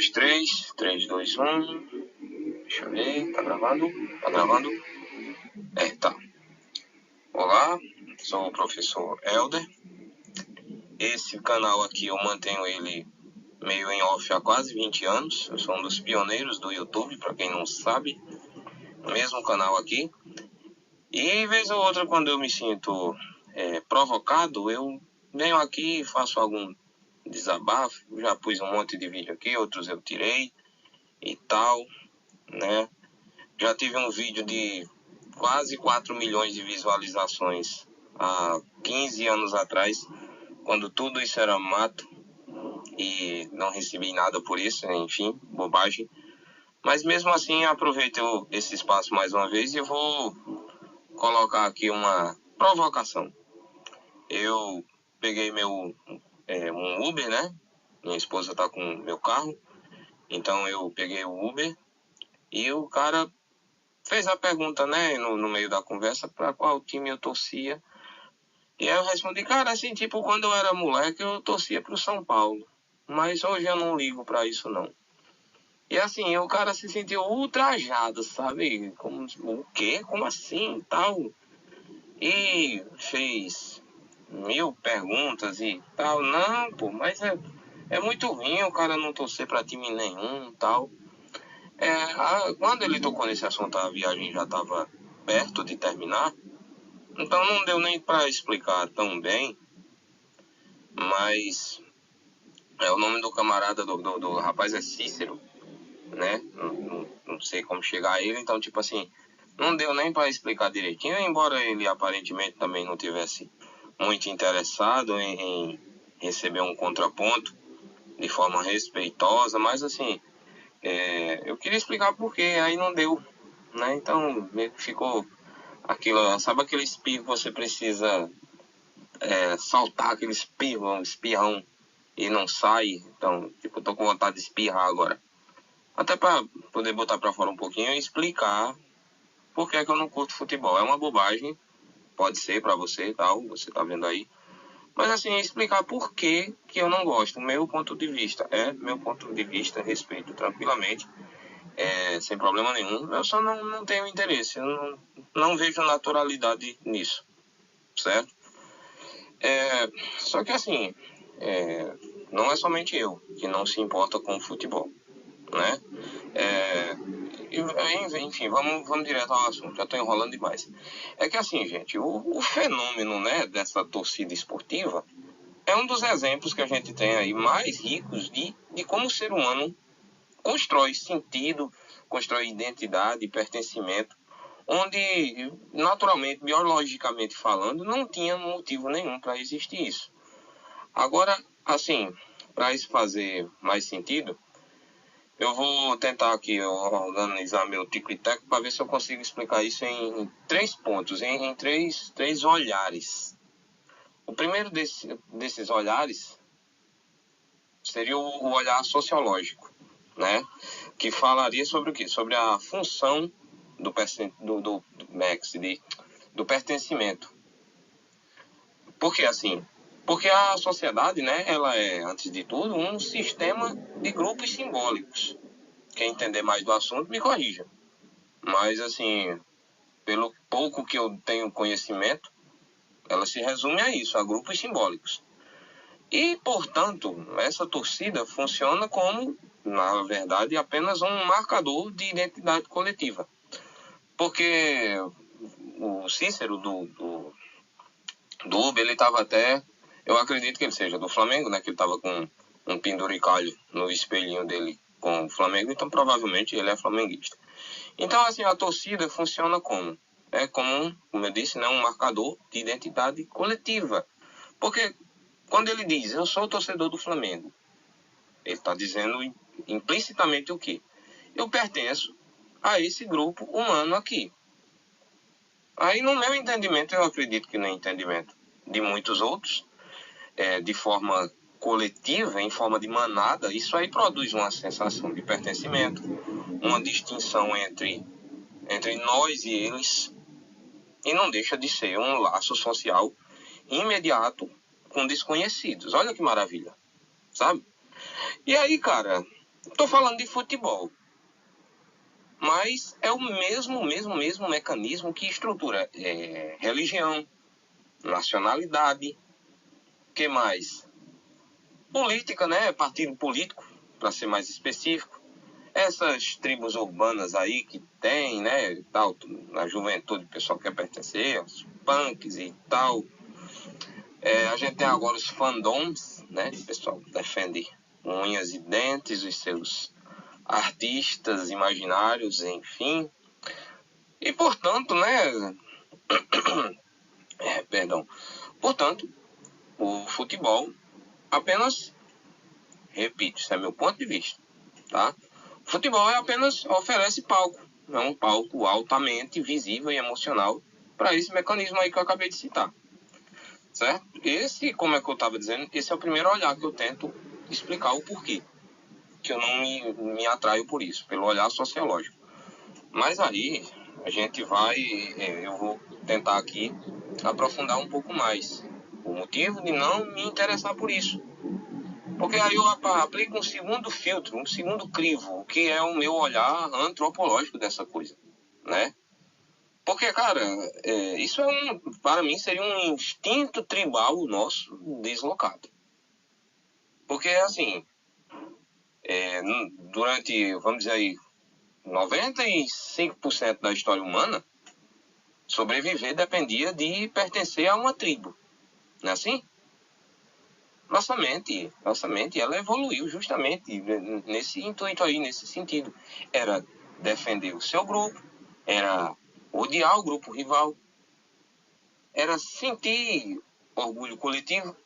2, 3, 3, 2, 1. Deixa eu ver, tá gravando? Tá gravando? Tá. Olá, sou o professor Helder. Esse canal aqui eu mantenho ele meio em off há quase 20 anos. Eu sou um dos pioneiros do YouTube, para quem não sabe. Mesmo canal aqui. E vez ou outra, quando eu me sinto provocado, eu venho aqui e faço algum desabafo. Já pus um monte de vídeo aqui, outros eu tirei e tal, né? Já tive um vídeo de quase 4 milhões de visualizações há 15 anos atrás, quando tudo isso era mato e não recebi nada por isso, enfim, bobagem. Mas mesmo assim, aproveito esse espaço mais uma vez e vou colocar aqui uma provocação. Eu peguei um Uber, né? Minha esposa tá com meu carro, então eu peguei o Uber e o cara fez a pergunta, né, no meio da conversa, para qual time eu torcia. E aí eu respondi, cara, assim, tipo, quando eu era moleque, eu torcia pro São Paulo. Mas hoje eu não ligo pra isso, não. E assim, o cara se sentiu ultrajado, sabe? Como, o quê? Como assim? Tal. E fez 1000 perguntas e tal. Não, pô, mas é muito ruim o cara não torcer pra time nenhum, tal. Quando ele tocou nesse assunto, a viagem já estava perto de terminar, então não deu nem para explicar tão bem, mas o nome do camarada do rapaz é Cícero, né? Não sei como chegar a ele, então tipo assim, não deu nem para explicar direitinho, embora ele aparentemente também não tivesse muito interessado em receber um contraponto de forma respeitosa, mas assim, eu queria explicar por quê, aí não deu, né? Então meio que ficou aquilo, sabe aquele espirro que você precisa saltar aquele espirrão e não sai? Então, tipo, eu tô com vontade de espirrar agora. Até para poder botar para fora um pouquinho e explicar por que é que eu não curto futebol. É uma bobagem, pode ser para você e tal, você tá vendo aí. Mas assim, explicar por que eu não gosto. Meu ponto de vista meu ponto de vista, respeito tranquilamente. Sem problema nenhum, eu só não tenho interesse, eu não vejo naturalidade nisso, certo? Só que assim, não é somente eu que não se importa com o futebol, né? Enfim, vamos direto ao assunto, já estou enrolando demais. É que assim, gente, o fenômeno, né, dessa torcida esportiva é um dos exemplos que a gente tem aí mais ricos de como o ser humano constrói sentido, constrói identidade, pertencimento, onde, naturalmente, biologicamente falando, não tinha motivo nenhum para existir isso. Agora, assim, para isso fazer mais sentido, eu vou tentar aqui organizar meu tico e teco para ver se eu consigo explicar isso em 3 pontos, em três olhares. O primeiro desses olhares seria o olhar sociológico, né? Que falaria sobre o quê? Sobre a função do pertencimento. Por que assim? Porque a sociedade, né, ela é, antes de tudo, um sistema de grupos simbólicos. Quem entender mais do assunto, me corrija. Mas, assim, pelo pouco que eu tenho conhecimento, ela se resume a isso, a grupos simbólicos. E, portanto, essa torcida funciona como, na verdade, apenas um marcador de identidade coletiva. Porque o Cícero do Uber, ele estava até, eu acredito que ele seja do Flamengo, né? Que ele estava com um penduricalho no espelhinho dele com o Flamengo, então provavelmente ele é flamenguista. Então, assim, a torcida funciona como? Como eu disse, né, um marcador de identidade coletiva. Porque quando ele diz, eu sou torcedor do Flamengo, ele está dizendo implicitamente o quê? Eu pertenço a esse grupo humano aqui. Aí, no meu entendimento, eu acredito que no entendimento de muitos outros, de forma coletiva, em forma de manada, isso aí produz uma sensação de pertencimento, uma distinção entre nós e eles, e não deixa de ser um laço social imediato com desconhecidos. Olha que maravilha, sabe? E aí, cara, Estou falando de futebol. Mas é o mesmo mecanismo que estrutura religião, nacionalidade, que mais? Política, né? Partido político, para ser mais específico. Essas tribos urbanas aí que tem, né? Tal, na juventude o pessoal quer pertencer, os punks e tal. A gente tem agora os fandoms, né? O pessoal defende unhas e dentes, os seus artistas imaginários, enfim. E portanto, né? Perdão. Portanto, o futebol apenas, repito, isso é meu ponto de vista, tá? O futebol apenas oferece palco, é um palco altamente visível e emocional para esse mecanismo aí que eu acabei de citar, certo? Esse, como é que eu estava dizendo, esse é o primeiro olhar que eu tento explicar o porquê, que eu não me atraio por isso, pelo olhar sociológico. Mas aí a gente vai, eu vou tentar aqui aprofundar um pouco mais o motivo de não me interessar por isso. Porque aí eu aplico um segundo filtro, um segundo crivo, que é o meu olhar antropológico dessa coisa, né? Porque, cara, isso para mim seria um instinto tribal nosso deslocado. Porque, assim, durante, vamos dizer aí, 95% da história humana, sobreviver dependia de pertencer a uma tribo, não é assim? Nossa mente, ela evoluiu justamente nesse intuito aí, nesse sentido. Era defender o seu grupo, era odiar o grupo rival, era sentir orgulho coletivo,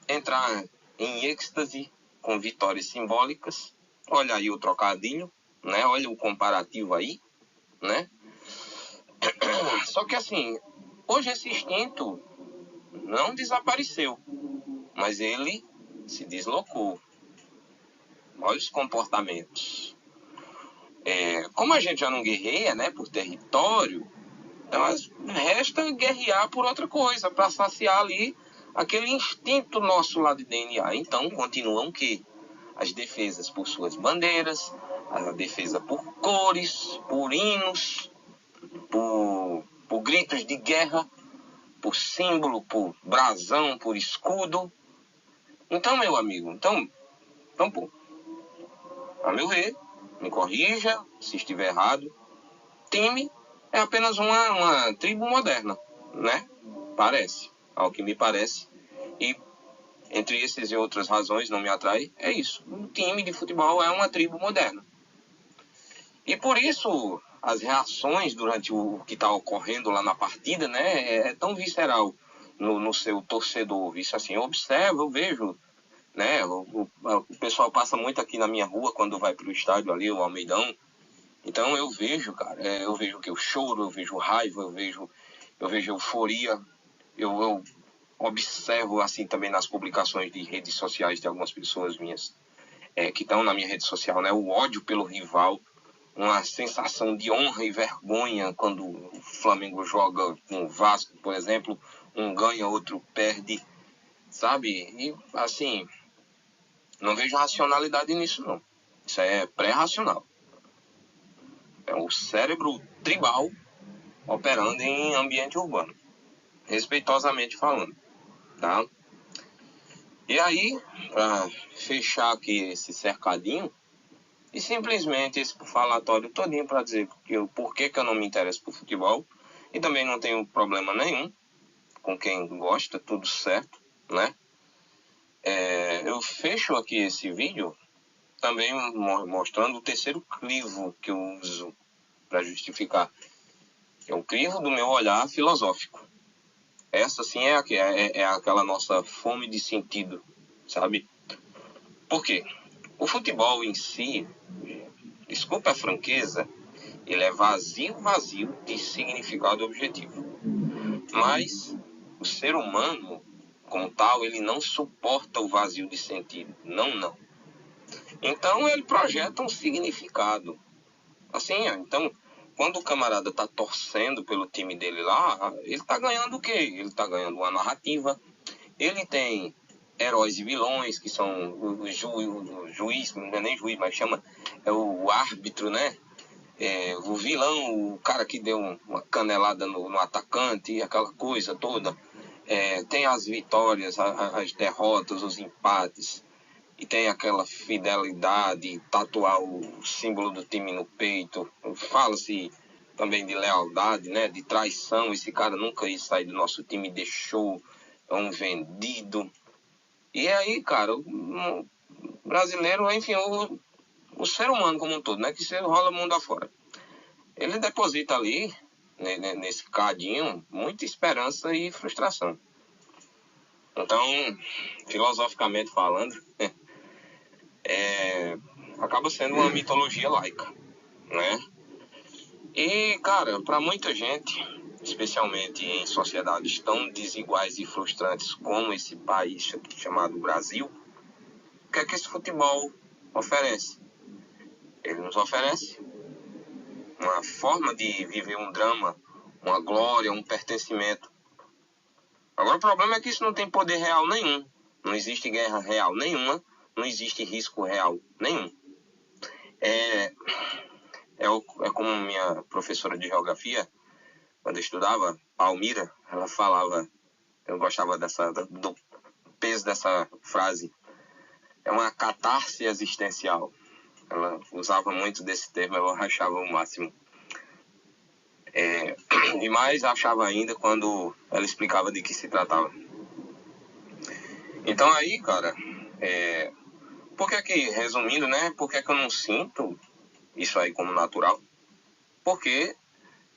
entrar em êxtase com vitórias simbólicas. Olha aí o trocadilho, né? Olha o comparativo aí, né? Só que assim, hoje esse instinto não desapareceu, mas ele se deslocou. Olha os comportamentos. Como a gente já não guerreia, né, por território, então resta guerrear por outra coisa, para saciar ali aquele instinto nosso lá de DNA. Então continuam o quê? As defesas por suas bandeiras, a defesa por cores, por hinos, por gritos de guerra, por símbolo, por brasão, por escudo. Então, meu amigo, pô, a meu ver, me corrija se estiver errado, time é apenas uma tribo moderna, né? Parece, ao que me parece. E entre esses e outras razões não me atrai, é isso. Um time de futebol é uma tribo moderna. E por isso as reações durante o que está ocorrendo lá na partida, né, é tão visceral no seu torcedor. Isso assim, eu observo, eu vejo, né, o pessoal passa muito aqui na minha rua quando vai para o estádio ali, o Almeidão. Então eu vejo, cara, eu vejo que eu choro, eu vejo raiva, eu vejo euforia, eu observo assim também nas publicações de redes sociais de algumas pessoas minhas que estão na minha rede social, né, o ódio pelo rival, uma sensação de honra e vergonha quando o Flamengo joga com o Vasco, por exemplo, um ganha, outro perde, sabe? E assim, não vejo racionalidade nisso não. Isso é pré-racional. É o cérebro tribal operando em ambiente urbano, respeitosamente falando, tá? E aí, para fechar aqui esse cercadinho, e simplesmente esse falatório todinho para dizer por que eu não me interesso por futebol, e também não tenho problema nenhum com quem gosta, tudo certo, né? Eu fecho aqui esse vídeo também mostrando o terceiro crivo que eu uso para justificar. É o crivo do meu olhar filosófico. Essa sim é aquela nossa fome de sentido, sabe? Por quê? O futebol em si, desculpa a franqueza, ele é vazio de significado objetivo. Mas o ser humano, como tal, ele não suporta o vazio de sentido. Não. Então ele projeta um significado. Assim, então, quando o camarada tá torcendo pelo time dele lá, ele tá ganhando o quê? Ele tá ganhando uma narrativa. Ele tem heróis e vilões, que são o juiz, não é nem juiz, mas chama o árbitro, né? O vilão, o cara que deu uma canelada no atacante, aquela coisa toda. Tem as vitórias, as derrotas, os empates, e tem aquela fidelidade, tatuar o símbolo do time no peito. Fala-se também de lealdade, né? De traição. Esse cara nunca ia sair do nosso time, deixou, é um vendido. E aí, cara, o brasileiro, enfim, o ser humano como um todo, né? Que se rola mundo afora. Ele deposita ali, né, nesse cadinho, muita esperança e frustração. Então, filosoficamente falando, acaba sendo uma mitologia laica, né? E, cara, para muita gente, especialmente em sociedades tão desiguais e frustrantes como esse país chamado Brasil, o que é que esse futebol oferece? Ele nos oferece uma forma de viver um drama, uma glória, um pertencimento. Agora o problema é que isso não tem poder real nenhum. Não existe guerra real nenhuma, não existe risco real nenhum. É como minha professora de geografia, quando eu estudava, Palmira, ela falava, eu gostava do peso dessa frase, é uma catarse existencial. Ela usava muito desse termo, eu achava o máximo. E mais achava ainda quando ela explicava de que se tratava. Então aí, cara, por que que, resumindo, né, por que que eu não sinto isso aí como natural? Porque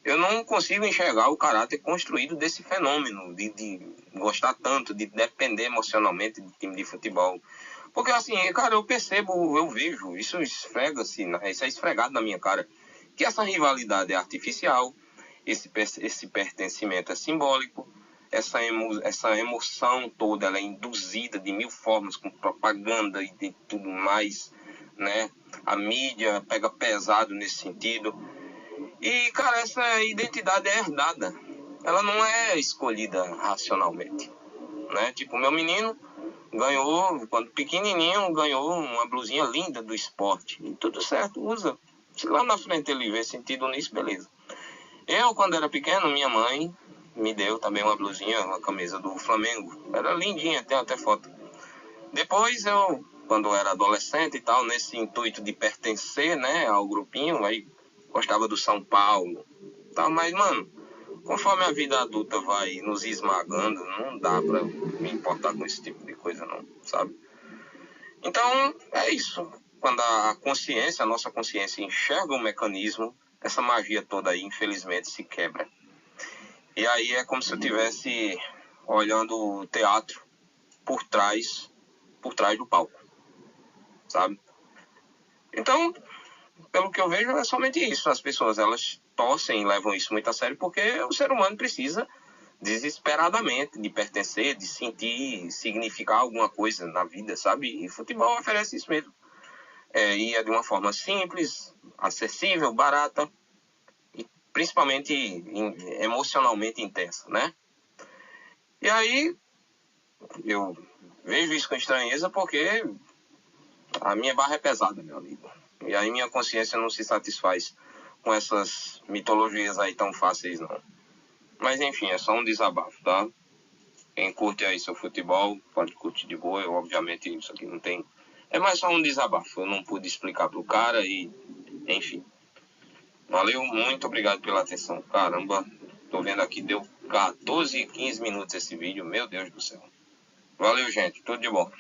eu não consigo enxergar o caráter construído desse fenômeno, de gostar tanto, de depender emocionalmente do time de futebol. Porque assim, cara, eu percebo, eu vejo, isso esfrega-se, isso é esfregado na minha cara, que essa rivalidade é artificial, esse pertencimento é simbólico, essa emoção toda ela é induzida de mil formas, com propaganda e de tudo mais, né? A mídia pega pesado nesse sentido. E, cara, essa identidade é herdada. Ela não é escolhida racionalmente, né? Tipo, meu menino ganhou, quando pequenininho, ganhou uma blusinha linda do esporte. E tudo certo, usa. Se lá na frente ele vê sentido nisso, beleza. Eu, quando era pequeno, minha mãe me deu também uma blusinha, uma camisa do Flamengo. Era lindinha, tem até foto. Depois eu, quando eu era adolescente e tal, nesse intuito de pertencer, né, ao grupinho, aí gostava do São Paulo, tá? Mas, mano, conforme a vida adulta vai nos esmagando, não dá pra me importar com esse tipo de coisa, não, sabe? Então, é isso. Quando a consciência, a nossa consciência enxerga o mecanismo, essa magia toda aí, infelizmente, se quebra. E aí é como se eu estivesse olhando o teatro por trás do palco, sabe? Então, pelo que eu vejo, é somente isso. As pessoas, elas torcem e levam isso muito a sério porque o ser humano precisa desesperadamente de pertencer, de sentir, significar alguma coisa na vida, sabe? E futebol oferece isso mesmo. E é de uma forma simples, acessível, barata e principalmente emocionalmente intensa, né? E aí eu vejo isso com estranheza porque a minha barra é pesada, meu amigo. E aí minha consciência não se satisfaz com essas mitologias aí tão fáceis, não. Mas enfim, é só um desabafo, tá? Quem curte aí seu futebol, pode curtir de boa. Eu, obviamente, isso aqui não tem... É mais só um desabafo. Eu não pude explicar pro cara e... Enfim. Valeu, muito obrigado pela atenção. Caramba, tô vendo aqui, deu 14 e 15 minutos esse vídeo. Meu Deus do céu. Valeu, gente. Tudo de bom.